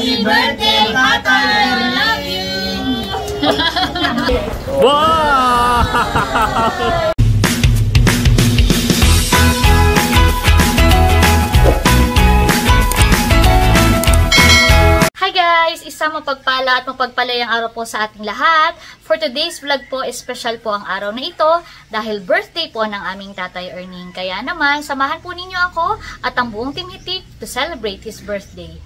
Happy birthday, Tatay! I love you! Wow! Hi guys! Isang mapagpala at mapagpalayang araw po sa ating lahat. For today's vlog po, special po ang araw na ito dahil birthday po ng aming Tatay Erning. Kaya naman, samahan po ninyo ako at ang buong Team Hitik to celebrate his birthday.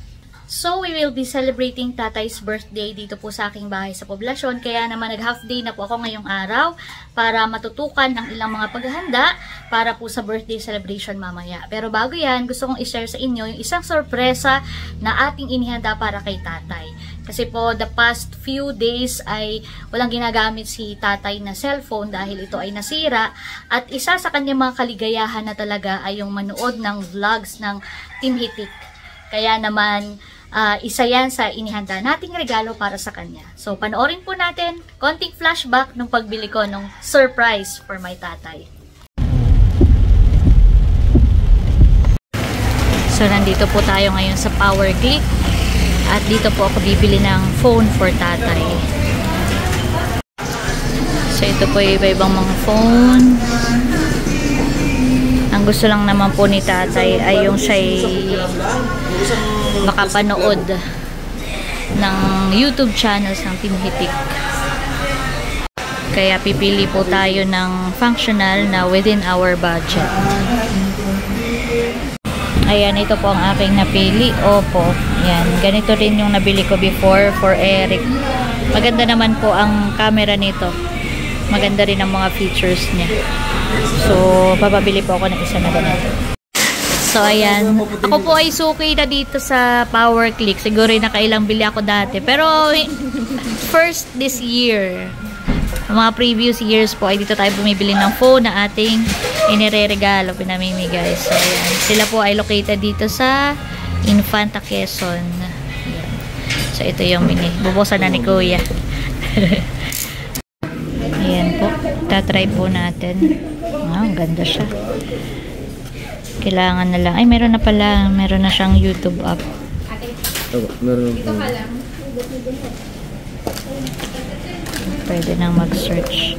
So, we will be celebrating Tatay's birthday dito po sa aking bahay sa poblasyon. Kaya naman nag-half day na po ako ngayong araw para matutukan ang ilang mga paghahanda para po sa birthday celebration mamaya. Pero bago yan, gusto kong i-share sa inyo yung isang sorpresa na ating inihanda para kay Tatay. Kasi po, the past few days ay walang ginagamit si Tatay na cellphone dahil ito ay nasira. At isa sa kanyang mga kaligayahan na talaga ay yung manood ng vlogs ng Team Hitik. Kaya naman, isa yan sa inihanda nating regalo para sa kanya. So, panoorin po natin konting flashback ng pagbili ko ng surprise for my tatay. So, nandito po tayo ngayon sa Power Click. At dito po ako bibili ng phone for tatay. So, ito po yung iba-ibang mga phone. Ang gusto lang naman po ni tatay ay yung siya'y makapanood ng YouTube channels ng Team Hitik. Kaya pipili po tayo ng functional na within our budget. Ayan, ito po ang aking napili. Oppo. Ayan, ganito rin yung nabili ko before for Eric. Maganda naman po ang camera nito. Maganda rin ang mga features niya. So, papabili po ako ng isa na ganito. So, ayan. Ako po ay suki na dito sa Power Click. Siguro nakailang bili ako dati. Pero, first this year, mga previous years po, ay dito tayo bumibili ng phone na ating inireregalo, pinamimigay. So, ayan. Sila po ay located dito sa Infanta, Quezon. Ayan. So, ito yung bubusan na ni Kuya. Ayan po. Tatry po natin. Ang ganda siya. Kailangan na lang. Ay, meron na pala. Meron na siyang YouTube app. Meron na pala. Pwede nang mag-search.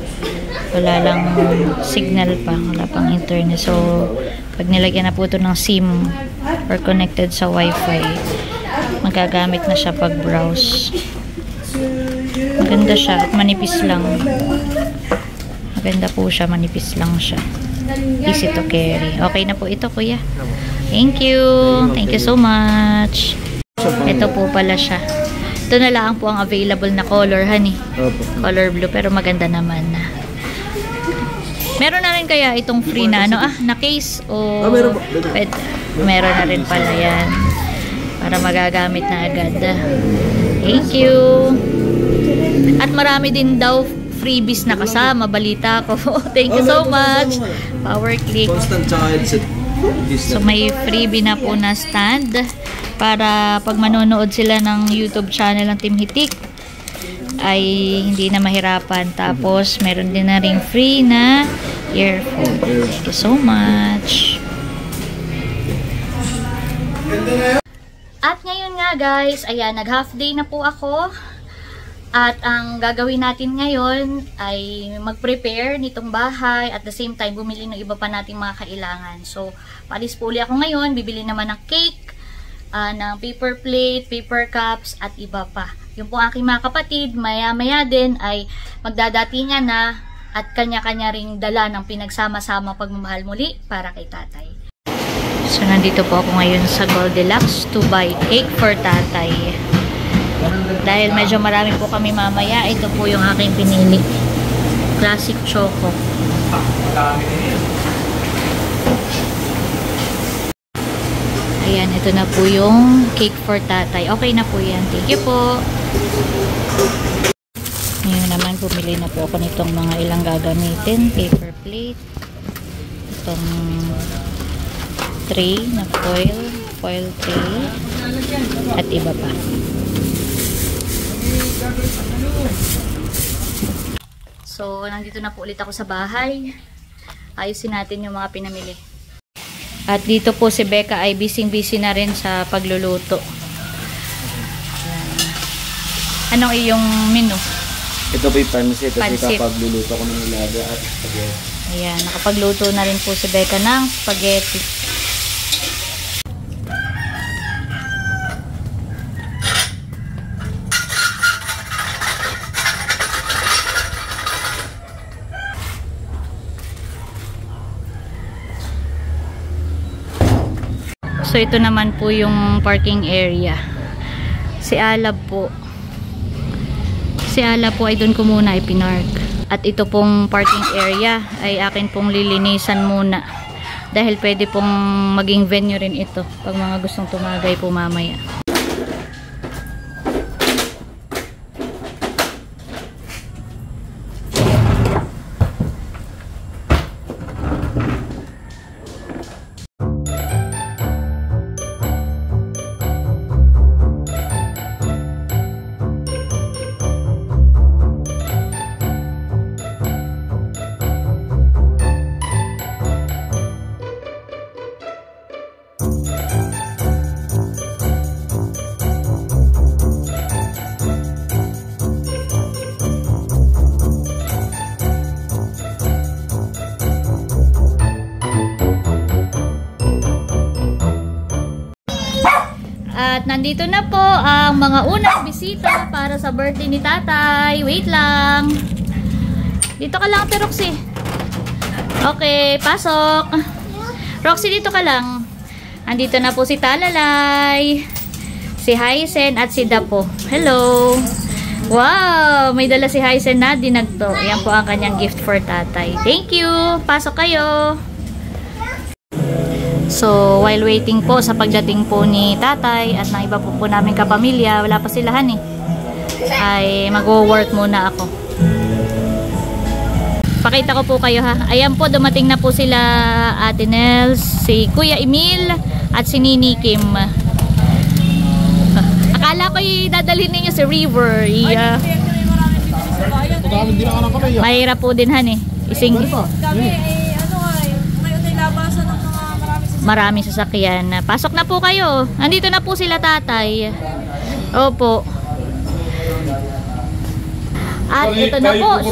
Wala lang signal pa. Wala pang internet. So, pag nilagyan na po ito ng SIM or connected sa Wi-Fi, magagamit na siya pag browse. Maganda siya at manipis lang. Maganda po siya. Manipis lang siya. Easy to carry. Okay na po ito, Kuya. Thank you. Thank you so much. Ito po pala siya. Ito na lang po ang available na color, honey. Color blue, pero maganda naman. Meron na rin kaya itong free na na case o meron na rin pala yan para magagamit na agad. Thank you. At marami din daw freebies na kasama, balita ko. Thank you so much. Power Click. So may freebie na po na stand para pag manonood sila ng YouTube channel ng Team Hitik ay hindi na mahirapan. Tapos meron din na ring free na earphone. Thank you so much. At ngayon nga guys, ayan, nag half day na po ako. At ang gagawin natin ngayon ay mag-prepare nitong bahay at the same time bumili ng iba pa nating mga kailangan. So, paalis po ulit ako ngayon. Bibili naman ng cake, ng paper plate, paper cups at iba pa. Yung po aking mga kapatid, maya-maya din ay magdadatingan na at kanya-kanya ring dala ng pinagsama-sama pagmamahal muli para kay tatay. So, nandito po ako ngayon sa Goldilocks to buy cake for tatay. Dahil medyo marami po kami mamaya, ito po yung aking pinili. Classic Choco. Ayan, ito na po yung cake for tatay. Okay na po yan. Thank you po. Ngayon naman, pumili na po ako nitong mga ilang gagamitin. Paper plate. Itong tray na foil tray. At iba pa. So, nandito na po ulit ako sa bahay. Ayusin natin yung mga pinamili. At dito po si Becca ay busy-busy na rin sa pagluluto. Anong iyong menu? Ito po yung pansit kasi Pansit. kapag luluto ko ng nilaga at spaghetti. Ayan, nakapagluto na rin po si Becca ng spaghetti. So ito naman po yung parking area. Si Alab po. Si Alab po ay doon ko muna ipinark. At ito pong parking area ay akin pong lilinisan muna. Dahil pwede pong maging venue rin ito pag mga gustong tumagay po mamaya. At nandito na po ang mga unang bisita para sa birthday ni Tatay. Wait lang. Dito ka lang, Ate Roxy. Okay, pasok. Roxy, dito ka lang. Nandito na po si Talalay, si Hysen at si Dapo. Hello. Wow, may dala si Hysen na dinagto. Yan po ang kanyang gift for Tatay. Thank you. Pasok kayo. So, while waiting po sa pagdating po ni Tatay at ng iba po namin kapamilya, wala pa silahan eh, ay mag-work muna ako. Pakita ko po kayo ha. Ayan po, dumating na po sila Ate Nels, si Kuya Emil at si Nini Kim. Akala ko dadalhin ninyo si River. Yeah. Mahirap po din han eh. Ising maraming sasakyan. Pasok na po kayo. Nandito na po sila Tatay. Opo. At ito na po.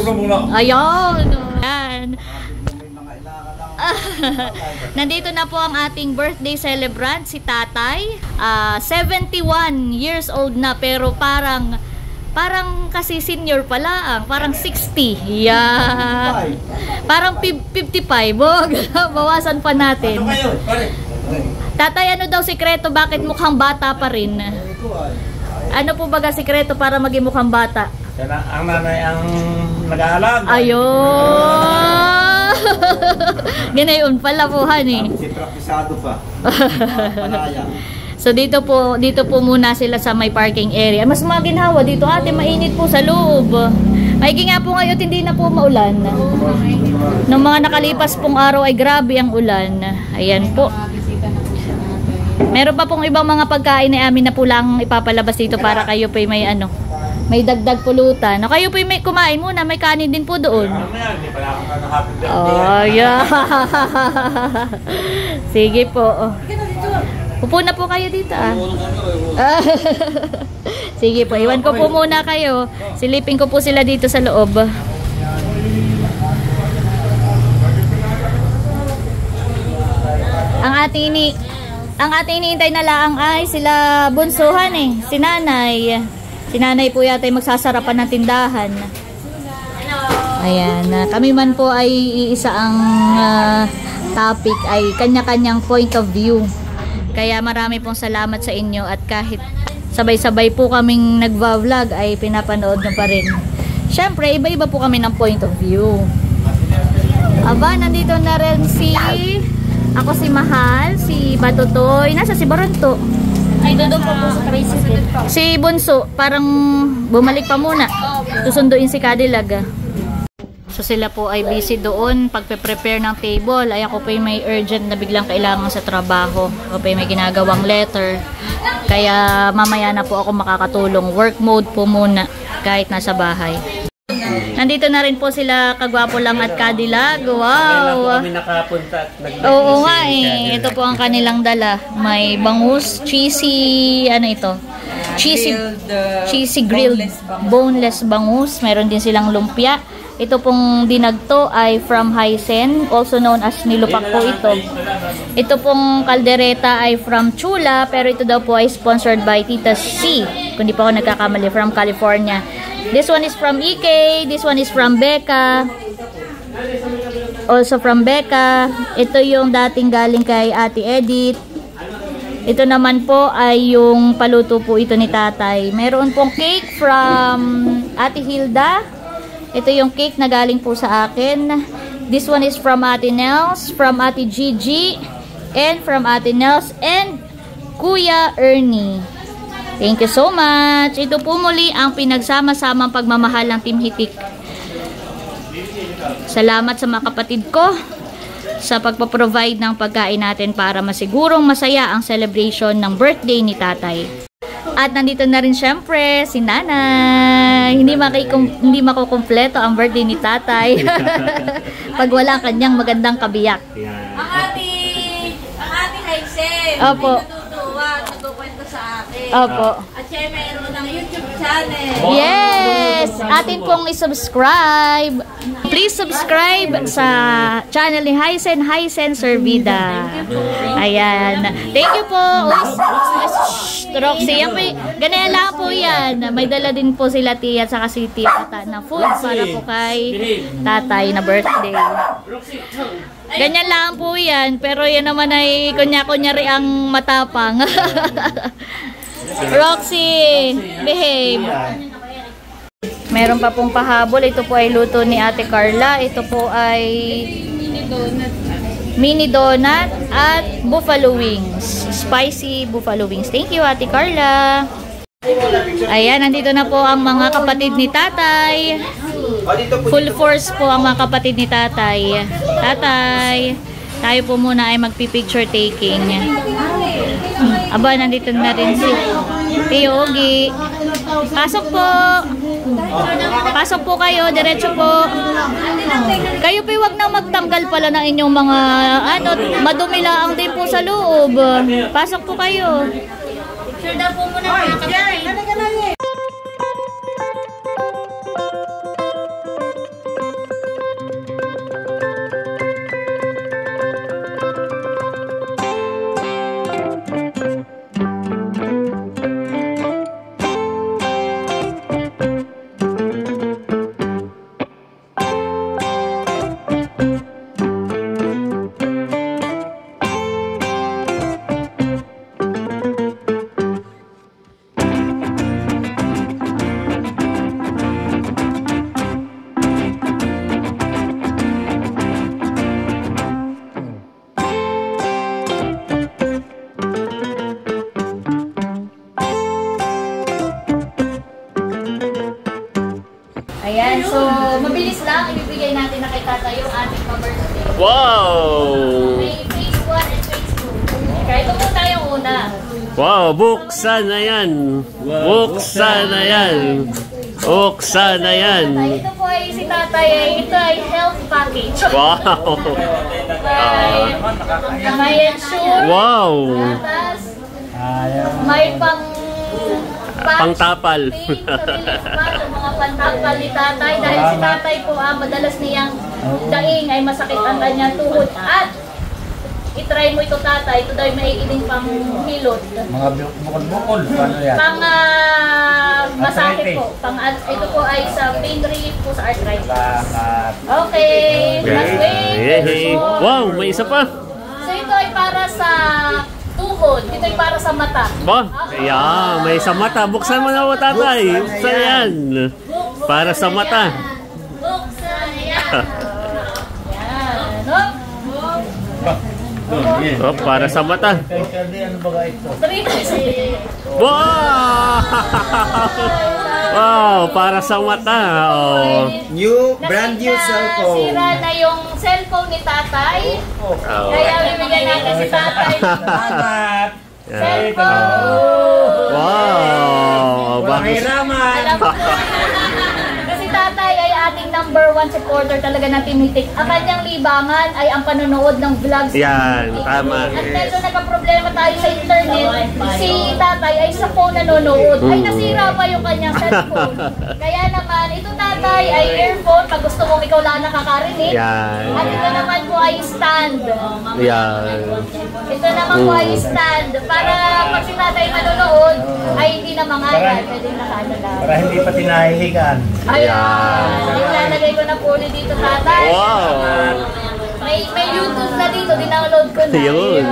Ayun. Ayan. Nandito na po ang ating birthday celebrant, si Tatay. 71 years old na pero parang kasi senior pala, parang 60. Yeah. Parang 55. Bawasan pa natin. Tatay, ano daw sikreto bakit mukhang bata pa rin? Ano po baga sikreto para maging mukhang bata? Ang nanay ang nag-aalag. Ayun. Ganayon pala po, honey. Si trapisado pa. So dito po muna sila sa may parking area. Mas maginhawa dito ate, mainit po sa loob. Maigi nga po ngayon, hindi na po maulan. Nung mga nakalipas pong araw ay grabe ang ulan. Ayan po. Meron pa pong ibang mga pagkain na amin na po lang ipapalabas dito para kayo po may may dagdag pulutan. No, kayo po may kumain muna, may kanin din po doon. Oh, yeah. Sige po. Upo na po kayo dito Sige po, iwan ko po muna kayo. Silipin ko po sila dito sa loob. Ang ating iniintay na laang ay sila bunsuhan eh. Si nanay. Si nanay po yata ay magsasarapan ng tindahan. Ayan. Kami man po ay iisa ang topic ay kanya-kanyang point of view. Kaya marami pong salamat sa inyo at kahit sabay-sabay po kaming nagva-vlog ay pinapanood nyo pa rin. Siyempre, iba-iba po kami ng point of view. Aba, nandito na rin ako si Mahal, si Batutoy, nasa si Baranto. Ay, doon po sa tricycle. Si Bunso, parang bumalik pa muna. Susunduin si Cadillac. So sila po ay busy doon pagpe-prepare ng table. Ay ako po yung may urgent na biglang kailangan sa trabaho. Ako po yung may ginagawang letter. Kaya mamaya na po ako makakatulong. Work mode po muna kahit nasa bahay. Nandito na rin po sila Kagwapo lang at Cadillac. Wow! Kami nakapunta at Oo nga eh. Ito po ang kanilang dala. May bangus, cheesy, ano ito? cheesy grilled boneless bangus. Meron din silang lumpia. Ito pong dinagto ay from Hysen, also known as nilupak po ito. Ito pong kaldereta ay from Chula, pero ito daw po ay sponsored by Tita C, kung di pa ako nagkakamali, from California. This one is from EK, this one is from Becca. Also from Becca. Ito yung dating galing kay Ate Edith. Ito naman po ay yung paluto po ito ni Tatay. Meron pong cake from Ate Hilda. Ito yung cake na galing po sa akin. This one is from Ate Nels, from Ate Gigi, and from Ate Nels and Kuya Ernie. Thank you so much. Ito po muli ang pinagsama-samang pagmamahal ng Team Hitik. Salamat sa mga kapatid ko sa pagpaprovide ng pagkain natin para masigurong masaya ang celebration ng birthday ni Tatay. At nandito na rin syempre si Nanay. Hindi makukumpleto ang birthday ni Tatay pag wala kanyang magandang kabiyak. Ang ate Hysen, Opo. natutuwa, nagkukwento sa akin. Opo. At siya mayroon ng YouTube channel. Yes! Atin pong i-subscribe. Please subscribe sa channel ni Hysen Servida. Ayan. Thank you po. Roxy. Yan po, ganyan lang po yan. May dala din po sila Tia at saka si Tia na food para po kay Tatay na birthday. Ganyan lang po yan. Pero yan naman ay kunya-kunyari ang matapang. Roxy, behave. Meron pa pong pahabol. Ito po ay luto ni Ate Carla. Ito po ay mini donut at buffalo wings. Spicy buffalo wings. Thank you, Ate Carla. Ayan, nandito na po ang mga kapatid ni Tatay. Full force po ang mga kapatid ni Tatay. Tatay, tayo po muna ay magpi-picture taking. Aba, nandito na rin si Tiogi. Pasok po. Pasok po kayo, diretso po. Kayo po wag na magtanggal pala ng inyong mga madumi lang din po sa loob. Pasok po kayo. Picture daw po muna mga kapatid. Ayan, so mabilis lang. Ibibigay natin na kay Tatay yung ating pa-birthday. Wow! May phase 1 and phase 2. Kaya ito po tayo una. Wow, buksan na yan. Buksan na yan. Buksan na yan. Ito po ay si Tatay. Ito ay health package. Wow! May ensure. Wow! Tapos, may pangtapal. Mga pantapal ni Tatay. Dahil si Tatay po madalas niyang daing ay masakit ang kanyang tuhod. At itry mo ito Tatay. Ito daw may ikiling pang hilot. Mga bukol-bukol. Paano yan? Pang masakit po. Ito po ay sa pain relief po sa arthritis. Okay. Let's wait. Wow, may isa pa. So ito ay para sa tuhod. Ito ay para sa mata. Ba? Yeah, may sa mata. Buksan mo na mo, Tatay. Buksan yan. Para sa mata. Buksan yan. Yan. No? Oh, para sa mata. Ano ba ito? Wow! Wow, para sa mata. Oh. Brand new cellphone. Nasira na yung cellphone ni Tatay. Kaya bibigyan natin si Tatay. Salamat. Cellphone! Wow! Walang hiraman. Alam mo, kasi Tatay ay ating #1 supporter talaga ng Team Hitik. Ang kanyang libangan ay ang panonood ng vlogs. Yan, tama. At medyo nagka-problema tayo sa internet. Si tatay ay sa phone nanonood. Ay nasira pa yung kanyang cellphone. Kaya naman, ito tatay ay earphone pag gusto mong ikaw lang nakakarinig. Yan. At ito naman po ay stand. Yan. Ito naman po ay stand. Para pag si tatay manonood, ay hindi na mangalan. Pwede nakaalala. Para hindi pa tinahihigan. Ayan. Ilalagay ko na po ulit dito tatay. Wow. May YouTube na dito. Dinownload ko na. Yun.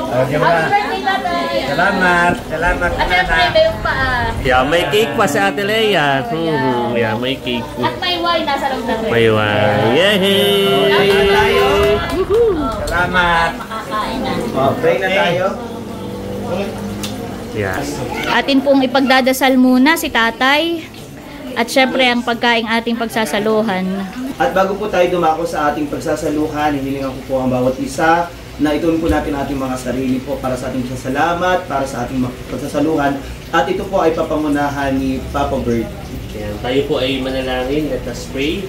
Happy birthday tatay. Salamat. Salamat At syempre, may paa. Yeah, may cake pa sa Ate Lea. Yeah, may cake. At may wine nasa loob ng red. May wine. Yay! tayo. Salamat. Makakain na. Pray na tayo. Yes. Atin pong ipagdadasal muna si tatay. At syempre ang pagkaing ating pagsasaluhan. At bago po tayo dumako sa ating pagsasaluhan, hinilingan ko po ang bawat isa na ituon po natin ating mga sarili po para sa ating pasasalamat, para sa ating pagsasaluhan. At ito po ay papangunahan ni Papa Bert. Yan. Tayo po ay manalangin. Let us pray.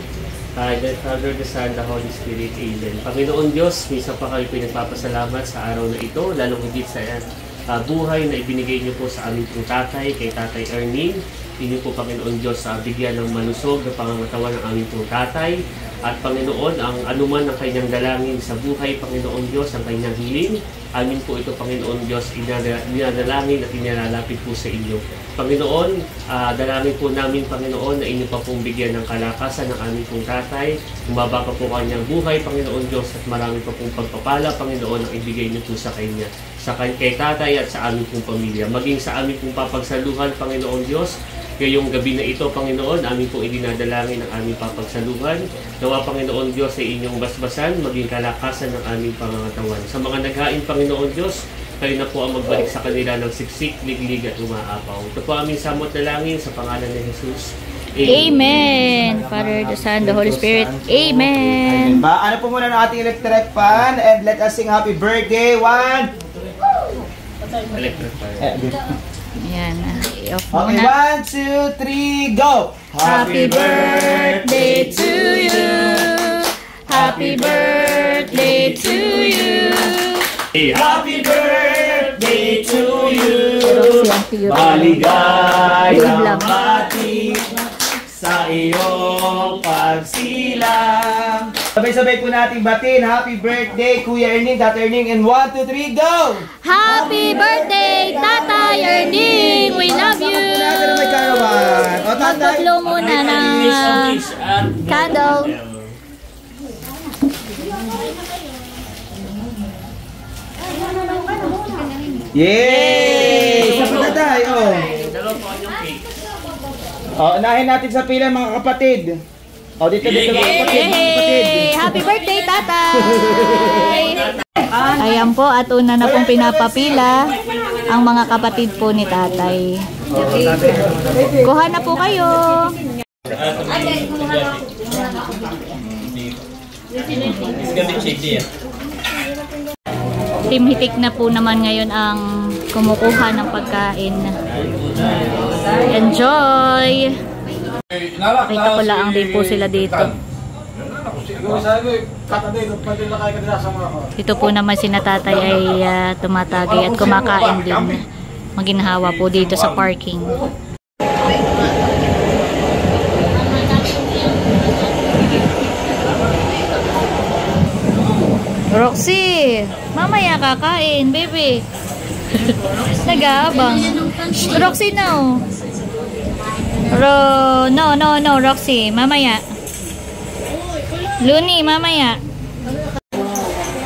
The Father, the Son, the Holy Spirit. Amen. Panginoon Diyos, minsan pa kayo pinagpapasalamat sa araw na ito, lalong higit sa buhay na ibinigay niyo po sa aming pong tatay, kay Tatay Erning. Inyo po, Panginoon Diyos, bigyan ng malusog na pangangatawan ng aming pong tatay. At Panginoon, ang anuman ang kanyang dalangin sa buhay, Panginoon Diyos, ang kanyang hiling, amin po ito, Panginoon Diyos, inadalangin at inalalapit po sa inyo. Panginoon, dalangin po namin, Panginoon, na inyo pa pong bigyan ng kalakasan ng aming pong tatay. Umaba pa po kanyang buhay, Panginoon Diyos, at marami pa pong pagpapala, Panginoon, ang ibigay niyo po sa kanya. Kay tatay at sa aming pong pamilya. Maging sa aming pong papagsaluhan, Panginoon Diyos, ngayong gabi na ito, Panginoon, amin po idinadalangin ang aming papagsaluhan. Nawa, Panginoon Diyos, sa inyong basbasan, maging kalakasan ng aming pangangatawan. Sa mga naghain, Panginoon Diyos, kayo na po ang magbalik sa kanila ng siksik, liglig at umaapaw. Ito po aming samot dalangin sa pangalan ni Jesus. Amen. Father, the Son, the Holy Spirit. Amen. Ano po muna ng ating electric fan and let us sing happy birthday. One. Electric fire. Ayan. I-off Okay, muna. 1, 2, 3, go! Happy birthday to you. Happy birthday to you. Happy birthday to you! Wave Maligayang lang. bati sa iyong pagsilang. Sabay-sabay po nating batin. Happy birthday, Kuya Erning, Tata Erning, and 1, 2, 3, go! Happy birthday, Tatay Erning! We love you! Natin na may karawan. O, tatay. Magpatlo muna ng candle. Yay! Isa pa tatay, oh. Dalawa po kanyang cake. O, unahin natin sa pila, mga kapatid. O, dito mga kapatid, mga kapatid. Yay! Happy birthday, Tatay! Ayan po, at una na pong pinapapila ang mga kapatid po ni Tatay. Kuha na po kayo. Team Hitik na po naman ngayon ang kumukuha ng pagkain. Enjoy! Kita ko lang din po sila dito. Ito po naman si Natatay ay tumatagay at kumakain din. Maginhawa po dito sa parking. Roxy, mamaya kakain, baby. Nag-aabang. Roxy, no. No, Roxy, mamaya. Luni, mamaya.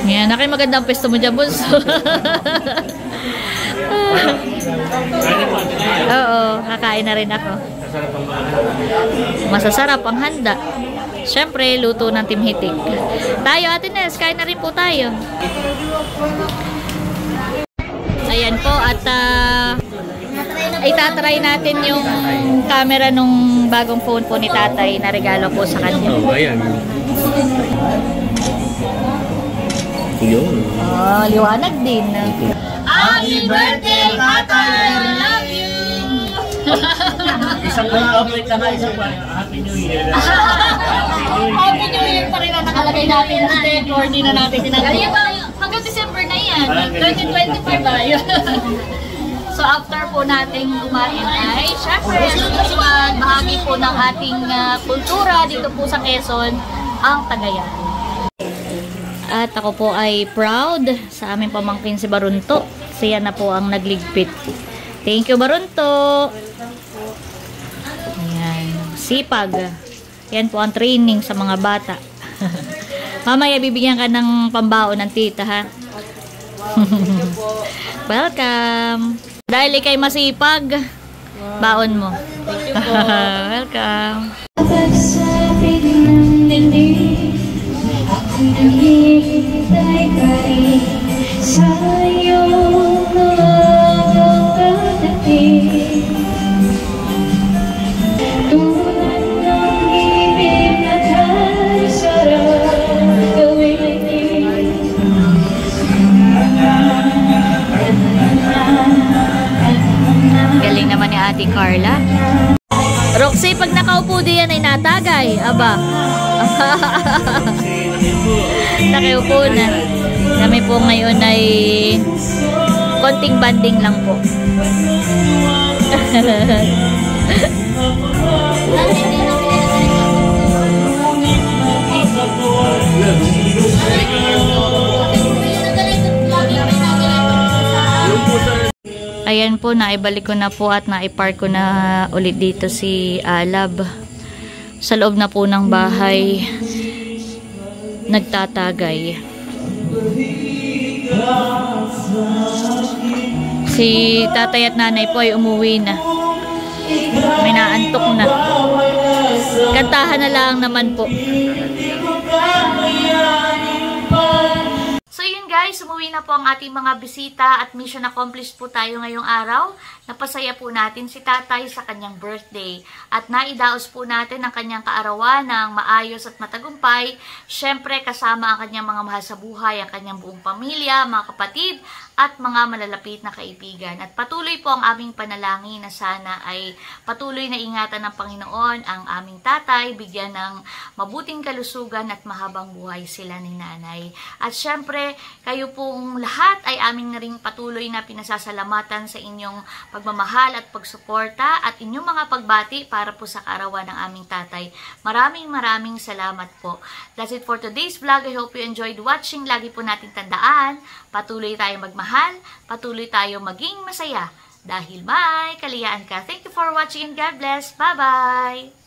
Yan, nakay magandang pesto mo dyan, bunso. Oo, kakain na rin ako. Masasarap ang handa. Siyempre, luto ng Team Hitik. Tayo, Ate Nes, kain na rin po tayo. Ayan po, at itatry natin yung camera nung bagong phone po ni Tatay na regalo po sa kanya. Oh, ayan. Yun. Oh, liwanag din. Happy birthday, Tatay! I love you! isang ulit na isang Happy New Year. Happy New Year pa rin na nakalagay natin sa decor. Hindi na natin tinagay. Hanggang December na yan. 2025 ba yun? So after po nating kumain ay, syempre, bahagi po ng ating kultura dito po sa Quezon, ang Tagayan. At ako po ay proud sa aming pamangkin si Barunto. Siya na po ang nagligpit. Thank you, Barunto! Ayan, sipag. Yan po ang training sa mga bata. Mamaya bibigyan ka ng pambaon ng tita, ha? Welcome! Dahil ikay masipag, baon mo. Thank you po. Welcome. Pagsapit ng dilim, ako naghihintay pa rin sa iyong mga pagdating. Tulad ng ibig na tayo sarap gawin din. Galing naman ni Ate Carla. Roxy, pag nakaupo diyan ay natagay. Aba. Nakiupo na. Kami po ngayon ay konting banding lang po. Ayan po, naibalik ko na po at naipark ko na ulit dito si Alab. Sa loob na po ng bahay, nagtatagay. Si tatay at nanay po ay umuwi na. May naantok na. Kantahan na lang naman po. So yun guys, umuwi na po ang ating mga bisita at mission accomplished po tayo ngayong araw. Napasaya po natin si tatay sa kanyang birthday at naidaos po natin ang kanyang kaarawan ng maayos at matagumpay. Syempre kasama ang kanyang mga mahal sa buhay, ang kanyang buong pamilya, mga kapatid at mga malalapit na kaibigan. At patuloy po ang aming panalangin na sana ay patuloy na ingatan ng Panginoon ang aming tatay, bigyan ng mabuting kalusugan at mahabang buhay sila ni nanay. At syempre, kayo pong lahat ay aming na ring patuloy na pinasasalamatan sa inyong pagmamahal at pagsuporta at inyong mga pagbati para po sa kaarawan ng aming tatay. Maraming salamat po. That's it for today's vlog. I hope you enjoyed watching. Lagi po natin tandaan, patuloy tayong magmahal, patuloy tayong maging masaya dahil may kaliyaan ka. Thank you for watching and God bless. Bye-bye!